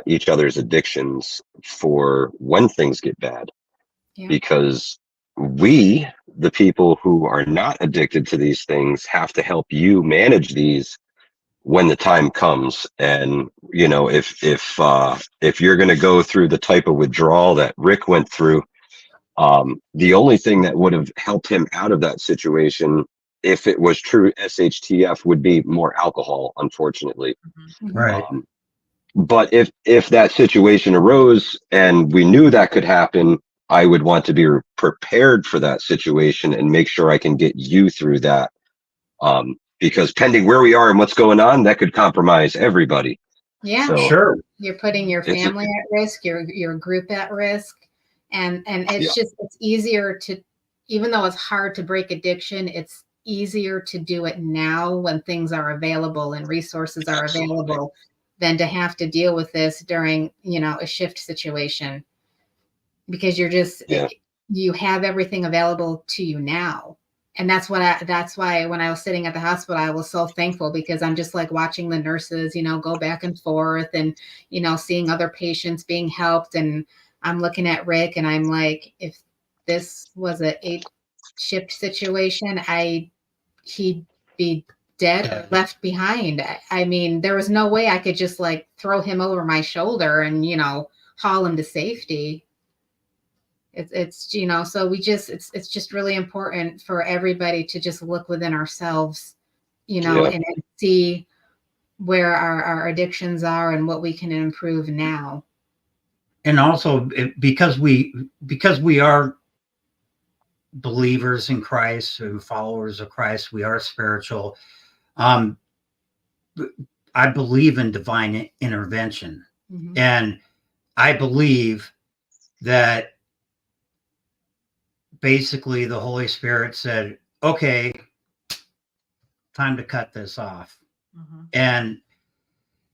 each other's addictions for when things get bad, yeah. because we, the people who are not addicted to these things, have to help you manage these when the time comes. And you know, if you're going to go through the type of withdrawal that Rick went through, the only thing that would have helped him out of that situation if it was true SHTF, would be more alcohol, unfortunately. Right. But if that situation arose and we knew that could happen, I would want to be prepared for that situation and make sure I can get you through that. Because pending where we are and what's going on, that could compromise everybody. Yeah, So Sure. you're putting your It's a- family at risk, your group at risk, and it's Yeah. just it's easier to, even though it's hard to break addiction, it's easier to do it now when things are available and resources are Absolutely. available than to have to deal with this during, you know, a shift situation, because you're just Yeah. you have everything available to you now. And that's why when I was sitting at the hospital, I was so thankful, because I'm just like watching the nurses, you know, go back and forth, and, you know, seeing other patients being helped. And I'm looking at Rick and I'm like, if this was a 8-shift situation, he'd be dead or left behind. I mean, there was no way I could just like throw him over my shoulder and, you know, haul him to safety. It's you know, so it's just really important for everybody to just look within ourselves, you know, Yeah. and see where our addictions are and what we can improve now. And also because we are believers in Christ, and followers of Christ, we are spiritual. I believe in divine intervention, Mhm. and I believe that basically the Holy Spirit said, okay, time to cut this off. And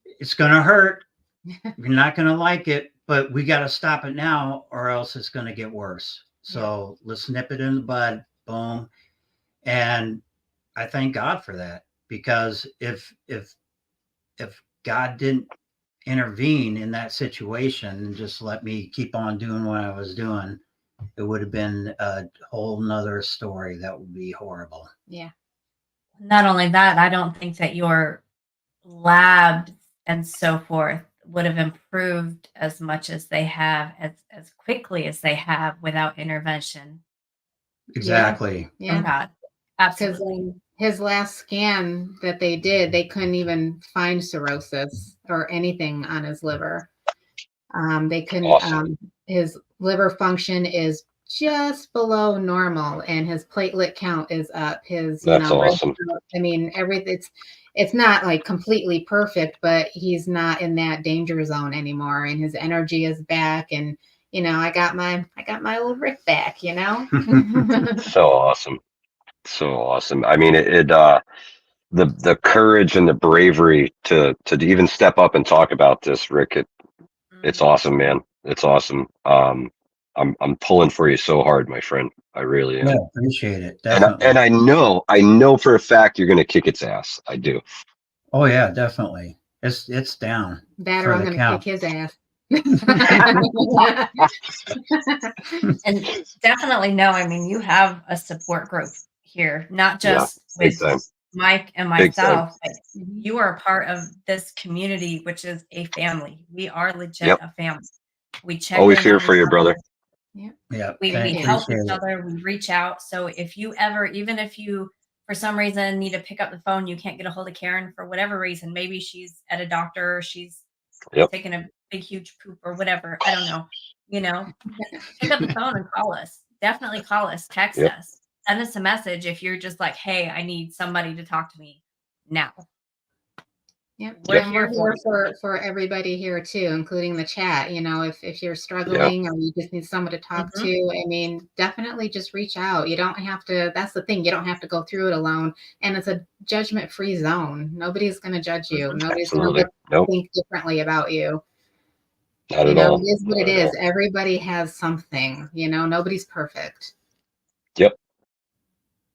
it's going to hurt. You're not going to like it, but we got to stop it now or else it's going to get worse. So let's nip it in the bud. Boom. And I thank God for that, because if God didn't intervene in that situation and just let me keep on doing what I was doing, it would have been a whole nother story. That would be horrible. Yeah. Not only that, I don't think that your labs and so forth would have improved as much as they have, as quickly as they have, without intervention Exactly. from Yeah. God. Because Absolutely. his last scan that they did, they couldn't even find cirrhosis or anything on his liver. They couldn't. Awesome. His liver function is just below normal, and his platelet count is up. His, you That's know, red awesome. cell- I mean, it's not like completely perfect, but he's not in that danger zone anymore, and his energy is back. And you know, I got my old Rick back. You know. So awesome. So awesome. I mean, the courage and the bravery to even step up and talk about this, Rick, it's awesome, man. It's awesome. I'm pulling for you so hard, my friend. I really am. Yeah, appreciate it. And Definitely. I know for a fact you're going to kick its ass. I do. Oh yeah, definitely. It's down. That, for or I'm the going to count. kick his ass. And definitely know, I mean, you have a support group here, not Yeah, just big with time. Mike and Big time. myself, but you are a part of this community, which is a family. We are legit Yep. a family. We check Always in here on for each you, other. brother. Yeah. We Thank you. help Appreciate each it. other. We reach out. So if you ever, even if you for some reason need to pick up the phone, you can't get a hold of Karen for whatever reason, maybe she's at a doctor, or she's Yep. taking a big huge poop or whatever, I don't know, you know, pick up the phone and call us. Definitely call us, text Yep. us, send us a message if you're just like, hey, I need somebody to talk to me now. Yep. We're And here we're for here for everybody here too, including the chat. You know, if you're struggling or you just need someone to talk Mhm. to, I mean, definitely just reach out. You don't have to, that's the thing, you don't have to go through it alone. And it's a judgment-free zone. Nobody's going to judge you. Nobody's going Absolutely. to Nope. think differently about you. Not You at know, all. it is what Not it at is. all. Everybody has something, you know, nobody's perfect. Yep.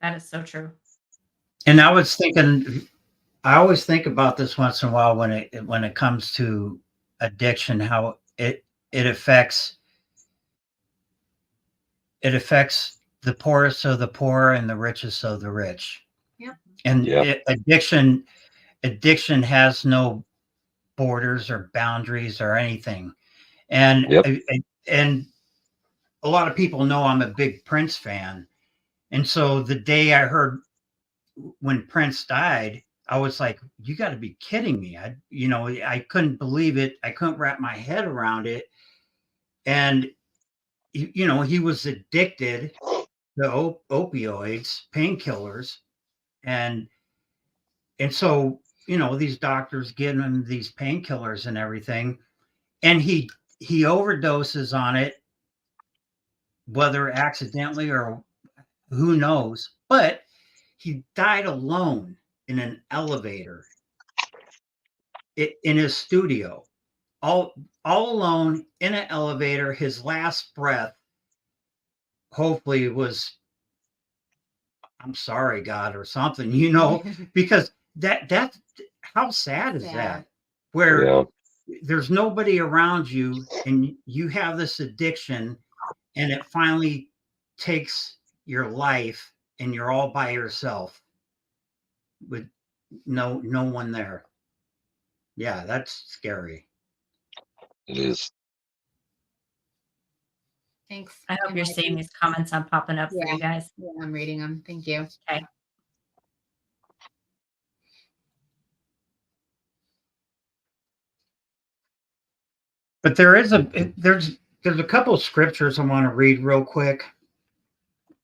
that is so true. And I always think about this once in a while when it comes to addiction, how it affects the poorest of the poor and the richest of the rich. Yep. And Yep. addiction has no borders or boundaries or anything. And Yep. and a lot of people know I'm a big Prince fan. And so the day I heard when Prince died, I was like, you got to be kidding me. I couldn't believe it. I couldn't wrap my head around it. And, he was addicted to opioids, painkillers. And so, these doctors give him these painkillers and everything. And he overdoses on it, whether accidentally or who knows, but he died alone in an elevator in his studio, all alone in an elevator. His last breath, hopefully, was, "I'm sorry, God," or something, because that how sad is that? Where Yeah. there's nobody around you and you have this addiction and it finally takes your life and you're all by yourself with no one there. Yeah, that's scary. It is. Thanks. I hope you're seeing these comments I'm popping up for you guys. Yeah, I'm reading them. Thank you. Okay. But there's a couple of scriptures I want to read real quick,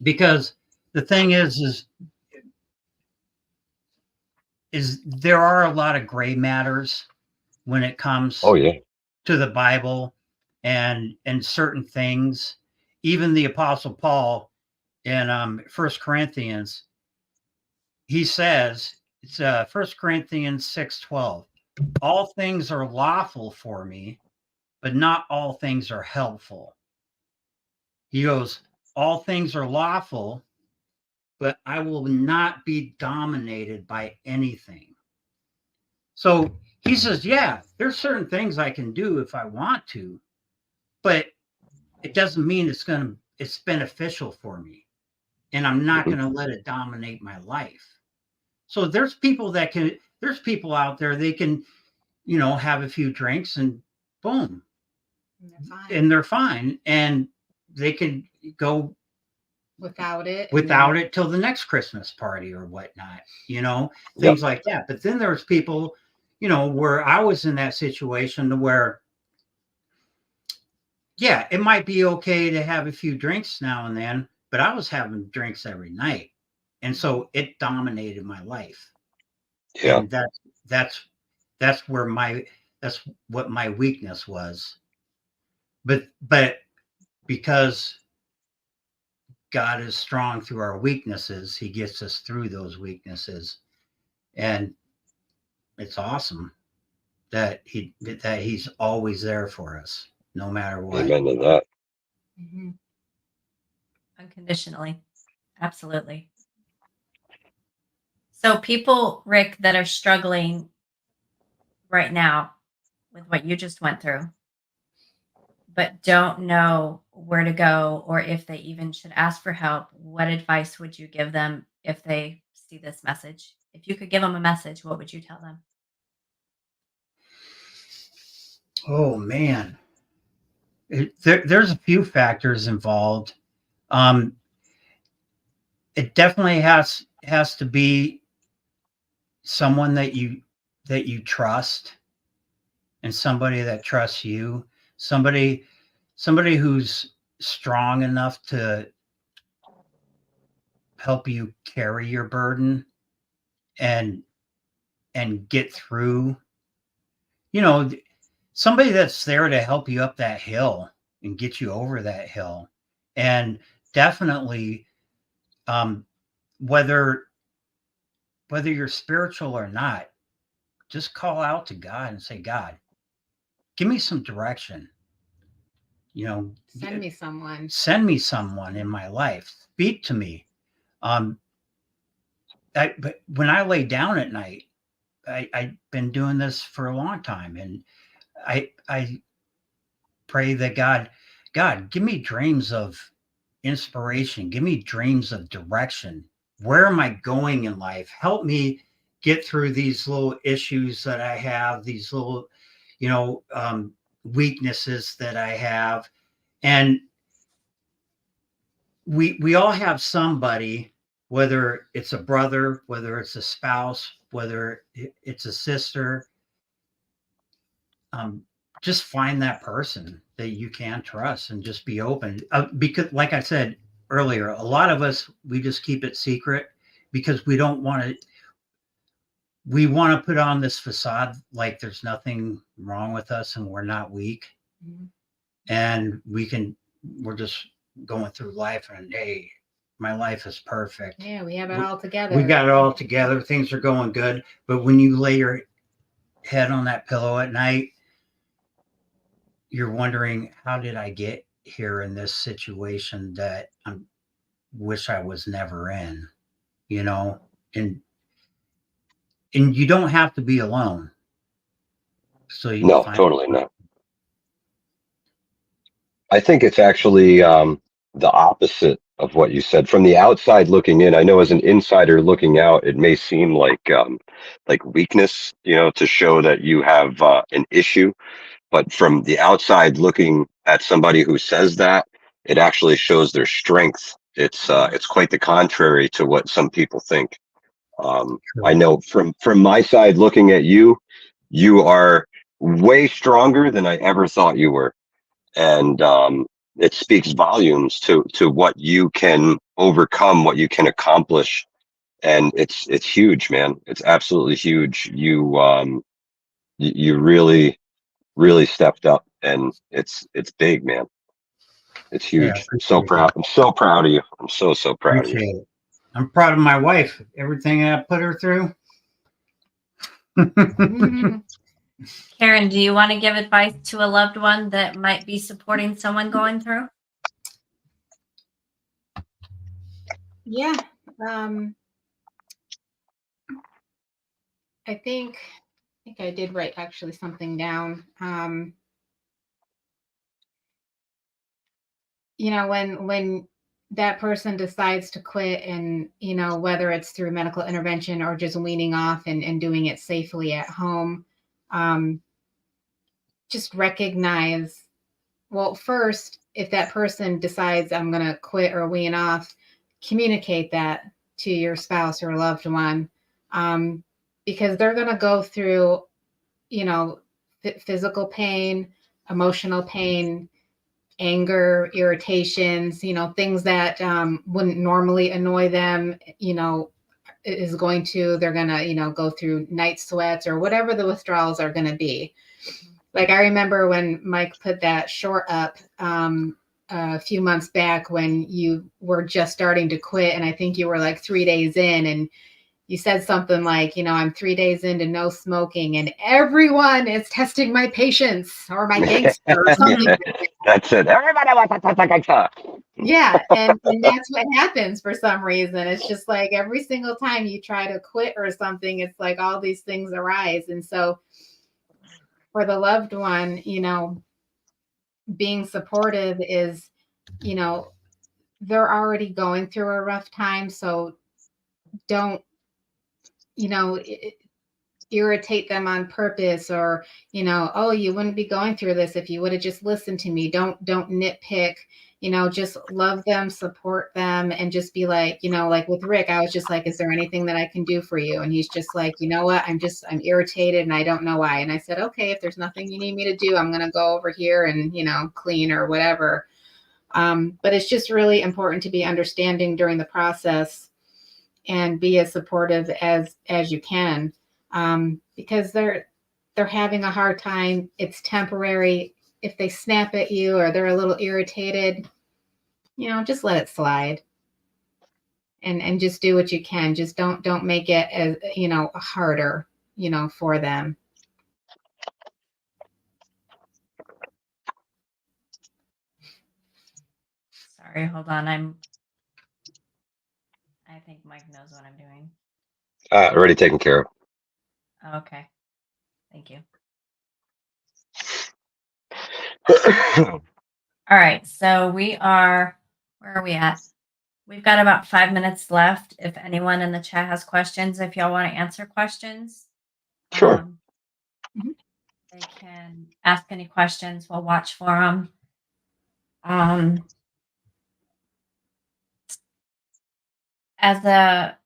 because the thing is there are a lot of gray matters when it comes to the Bible and certain things. Even the Apostle Paul in 1 Corinthians, he says, it's 1 Corinthians 6:12, all things are lawful for me, but not all things are helpful. He goes, all things are lawful, but I will not be dominated by anything. So he says, yeah, there's certain things I can do if I want to, but it doesn't mean it's beneficial for me. And I'm not going to let it dominate my life. So there's people out there, they can, have a few drinks and boom. And they're fine. And they can go without it till the next Christmas party or whatnot, things like that. But then there's people, where I was in that situation to where, yeah, it might be okay to have a few drinks now and then, but I was having drinks every night. And so it dominated my life. Yeah. And that's what my weakness was. But because God is strong through our weaknesses, he gets us through those weaknesses. And it's awesome that he's always there for us, no matter what. Amen to that. Mm-hmm. Unconditionally. Absolutely. So people, Rick, that are struggling right now with what you just went through, but don't know where to go or if they even should ask for help, what advice would you give them if they see this message? If you could give them a message, what would you tell them? Oh, man. There's a few factors involved. It definitely has to be someone that you trust, and somebody that trusts you, somebody who's strong enough to help you carry your burden and get through, somebody that's there to help you up that hill and get you over that hill. And definitely, whether you're spiritual or not, just call out to God and say, God, give me some direction. Send me someone. Send me someone in my life. Speak to me. But when I lay down at night, I've been doing this for a long time, and I pray that God, give me dreams of inspiration. Give me dreams of direction. Where am I going in life? Help me get through these little issues that I have, these little, weaknesses that I have. And we all have somebody whether it's a brother, whether it's a spouse, whether it's a sister. Just find that person that you can trust and just be open. Because, like I said earlier, a lot of us, we just keep it secret because we don't want to. We want to put on this facade like there's nothing wrong with us and we're not weak, and we're just going through life and hey, my life is perfect. Yeah, we have it all together. We got it all together. Things are going good. But when you lay your head on that pillow at night, you're wondering, how did I get here in this situation that I wish I was never in, you know? And you don't have to be alone. So you No, find totally not. I think it's actually the opposite of what you said. From the outside looking in, I know as an insider looking out, it may seem like weakness, you know, to show that you have an issue. But from the outside looking at somebody who says that, it actually shows their strength. It's quite the contrary to what some people think. I know from my side looking at you, you are way stronger than I ever thought you were, and it speaks volumes to what you can overcome, what you can accomplish, and it's huge, man. It's absolutely huge. You really stepped up, and it's big, man. It's Yeah, huge. I'm so appreciate proud. that. I'm so proud of you. I'm so proud of you. Appreciate it. I'm proud of my wife. Everything I put her through. Karen, do you want to give advice to a loved one that might be supporting someone going through? Yeah. I think I did write actually something down. You know, when that person decides to quit, and you know, whether it's through medical intervention or just weaning off and doing it safely at home, just recognize, well, first, if that person decides I'm going to quit or wean off, communicate that to your spouse or loved one, because they're going to go through, you know, physical pain, emotional pain, anger, irritations, you know, things that wouldn't normally annoy them, you know, they're going to, you know, go through night sweats or whatever the withdrawals are going to be. Like, I remember when Mike put that short up a few months back when you were just starting to quit. And I think you were like 3 days in, and you said something like, you know, I'm 3 days into no smoking and everyone is testing my patience or my gangster or something. That's it. Everybody wants to touch a gangster. Yeah. And that's what happens for some reason. It's just like every single time you try to quit or something, it's like all these things arise. And so for the loved one, you know, being supportive is, you know, they're already going through a rough time. So don't, you know, irritate them on purpose, or, you know, oh, you wouldn't be going through this if you would have just listened to me. Don't nitpick, you know, just love them, support them, and just be like, you know, like with Rick, I was just like, is there anything that I can do for you? And he's just like, you know what, I'm irritated and I don't know why. And I said, okay, if there's nothing you need me to do, I'm going to go over here and, you know, clean or whatever. But it's just really important to be understanding during the process and be as supportive as you can, because they're having a hard time. It's temporary. If they snap at you or they're a little irritated, you know, just let it slide, and just do what you can. Just don't make it, as you know, harder, you know, for them. Sorry, hold on. I think Mike knows what I'm doing. Already taken care of. Okay. Thank you. All right. So where are we at? We've got about 5 minutes left. If anyone in the chat has questions, if y'all want to answer questions, Sure. they can ask any questions. We'll watch for them. as a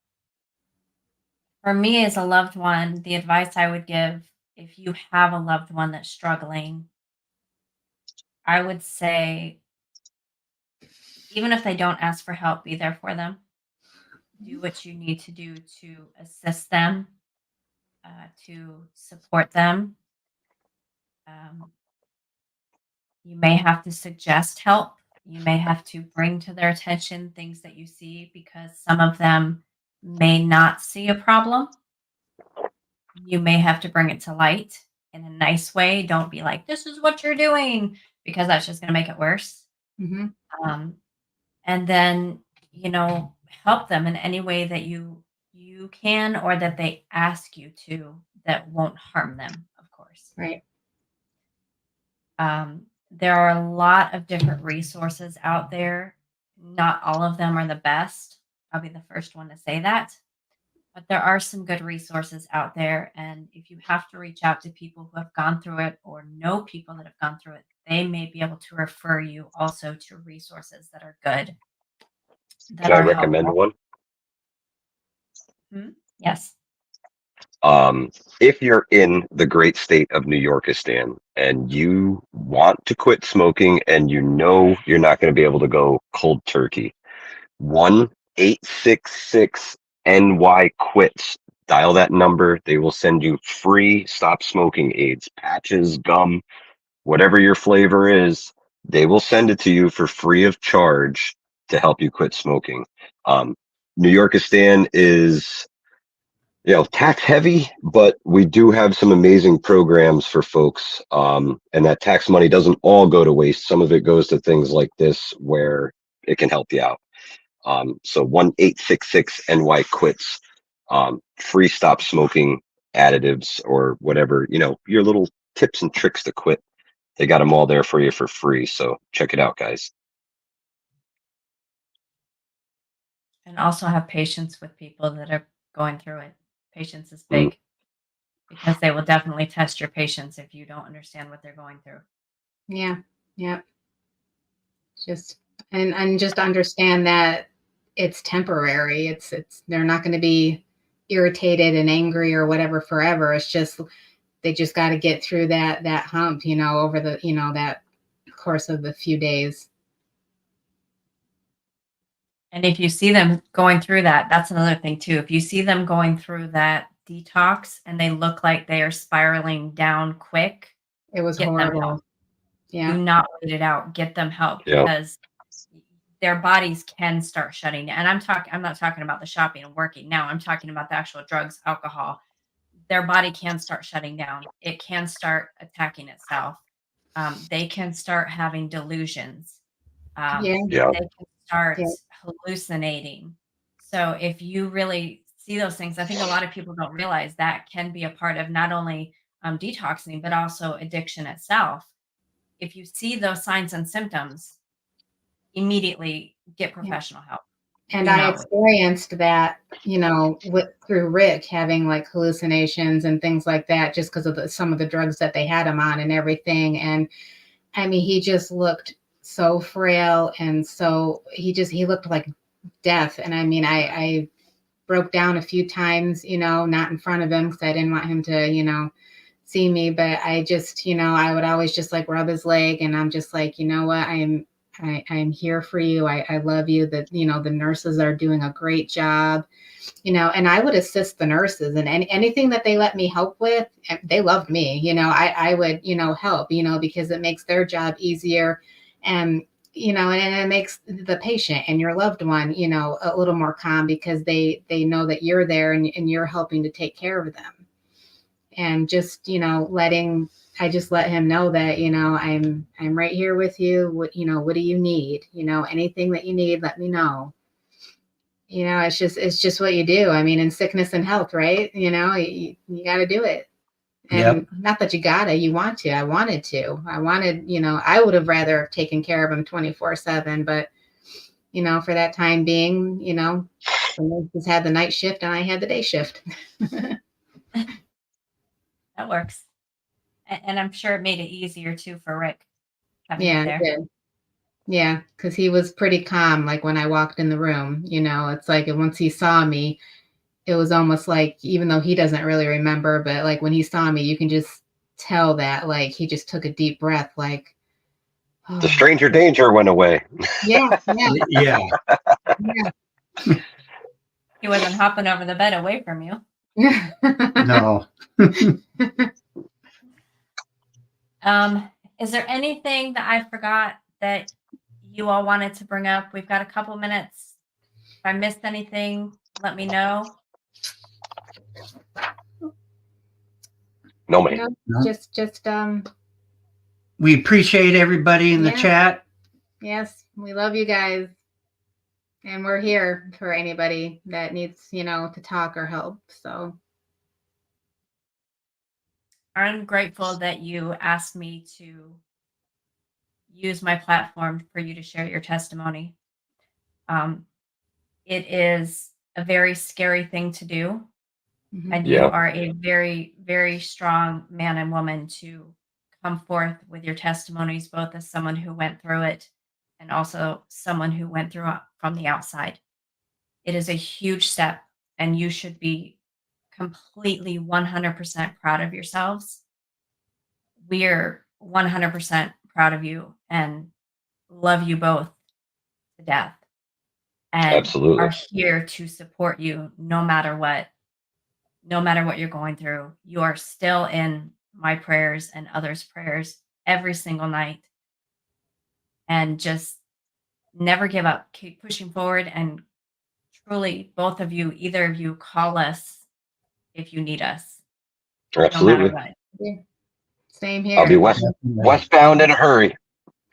for me as a loved one, the advice I would give if you have a loved one that's struggling, I would say even if they don't ask for help, be there for them. Do what you need to do to assist them, to support them. Um, you may have to suggest help. You may have to bring to their attention things that you see because some of them may not see a problem. You may have to bring it to light in a nice way. Don't be like, this is what you're doing, because that's just going to make it worse. Hmm. Um, and then, help them in any way that you can or that they ask you to that won't harm them, of course. Right. There are a lot of different resources out there. Not all of them are the best. I'll be the first one to say that. But there are some good resources out there. And if you have to reach out to people who have gone through it or know people that have gone through it, they may be able to refer you also to resources that are good, that Can I are recommend helpful. one? Yes. If you're in the great state of New Yorkistan and you want to quit smoking and you know you're not going to be able to go cold turkey, 1-866-NY quits. Dial that number. They will send you free stop smoking aids, patches, gum, whatever your flavor is. They will send it to you for free of charge to help you quit smoking. New Yorkistan is tax heavy, but we do have some amazing programs for folks. And that tax money doesn't all go to waste. Some of it goes to things like this where it can help you out. So 1-866-NY quits, free stop smoking additives or whatever, your little tips and tricks to quit. They got them all there for you for free. So check it out, guys. And also have patience with people that are going through it. Patience is Mm. big because they will definitely test your patience if you don't understand what they're going through. Yeah. Yeah. Just and just understand that it's temporary. It's they're not going to be irritated and angry or whatever forever. It's just they just got to get through that hump, over the that course of a few days. And if you see them going through that, that's another thing too. If you see them going through that detox and they look like they are spiraling down quick, It was get them help. horrible. Yeah. Do not wait it out. Get them help Yeah. because their bodies can start shutting down. And I'm not talking about the shopping and working now. I'm talking about the actual drugs, alcohol. Their body can start shutting down. It can start attacking itself. They can start having delusions. Yeah. Yeah. They can start Yeah. hallucinating. So if you really see those things, I think a lot of people don't realize that can be a part of not only detoxing, but also addiction itself. If you see those signs and symptoms, immediately get Yeah. professional help. And Do I not wait. experienced that, through Rick having like hallucinations and things like that, just because of some of the drugs that they had him on and everything. And I mean, he just looked so frail, and so he looked like death. And I mean, I broke down a few times, not in front of him because I didn't want him to, see me, but I just, I would always just like rub his leg, and I'm just like, you know what, I'm here for you. I love you. That, the nurses are doing a great job, and I would assist the nurses and anything that they let me help with. They loved me, I would, help, because it makes their job easier. And, and it makes the patient and your loved one, a little more calm because they know that you're there and you're helping to take care of them. And just, I just let him know that, I'm right here with you. What do you need? Anything that you need, let me know. It's just what you do. I mean, in sickness and health, right? You got to do it. And not that you want to. I wanted to. I would have rather have taken care of him 24/7, but for that time being, the nurses had the night shift and I had the day shift. That works. And I'm sure it made it easier too for Rick having you Yeah, it there. did. Yeah, because he was pretty calm. Like when I walked in the room, it's like once he saw me, it was almost like, even though he doesn't really remember, but like when he saw me, you can just tell that like he just took a deep breath, like, The oh, stranger danger went away. yeah, yeah, Yeah. He wasn't hopping over the bed away from you. yeah. No. Is there anything that I forgot that you all wanted to bring up? We've got a couple minutes. If I missed anything, let me know. No, man. No, No. just We appreciate everybody in the Yeah. chat. yes, we love you guys. And we're here for anybody that needs, to talk or help. So I'm grateful that you asked me to use my platform for you to share your testimony. It is a very scary thing to do. mhm. And Yeah. you are a very, very strong man and woman to come forth with your testimonies, both as someone who went through it and also someone who went through it from the outside. It is a huge step, and you should be completely 100% proud of yourselves. We're 100% proud of you and love you both to death and Absolutely. are here to support you no matter what. No matter what you're going through, you are still in my prayers and others' prayers every single night. And just never give up. Keep pushing forward. And truly, both of you, either of you, call us if you need us, no matter Absolutely. what. Yeah. Same I'll be here. westbound in a hurry.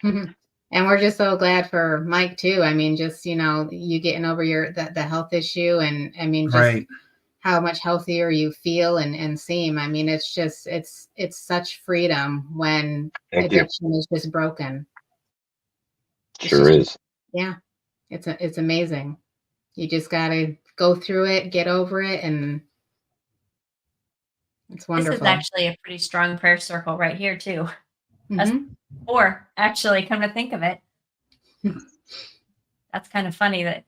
And we're just so glad for Mike too. I mean, just you getting over the health issue, and I mean, just Right. how much healthier you feel and seem. I mean, it's just it's such freedom when Thank you. addiction is just broken. It's Sure just, is. yeah, it's amazing. You just gotta go through it, get over it, and it's This wonderful. is actually a pretty strong prayer circle right here, too. Mhm. Or actually, come to think of it, that's kind of funny that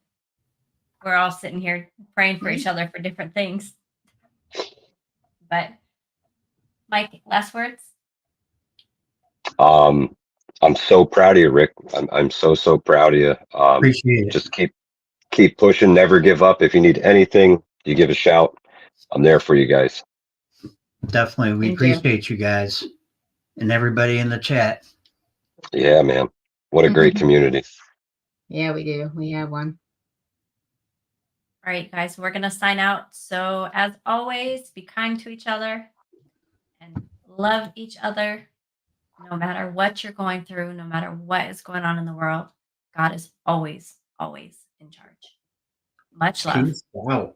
we're all sitting here praying for each other for different things. But Mike, last words? I'm so proud of you, Rick. I'm so proud of you. Appreciate it. Just keep pushing, never give up. If you need anything, you give a shout. I'm there for you guys. Definitely. We Thank you. appreciate you guys and everybody in the chat. Yeah, man. What a great community. Yeah, we do. We have one. All right, guys, we're going to sign out. So, as always, be kind to each other and love each other no matter what you're going through, no matter what is going on in the world. God is always, always in charge. Much love. Peace out.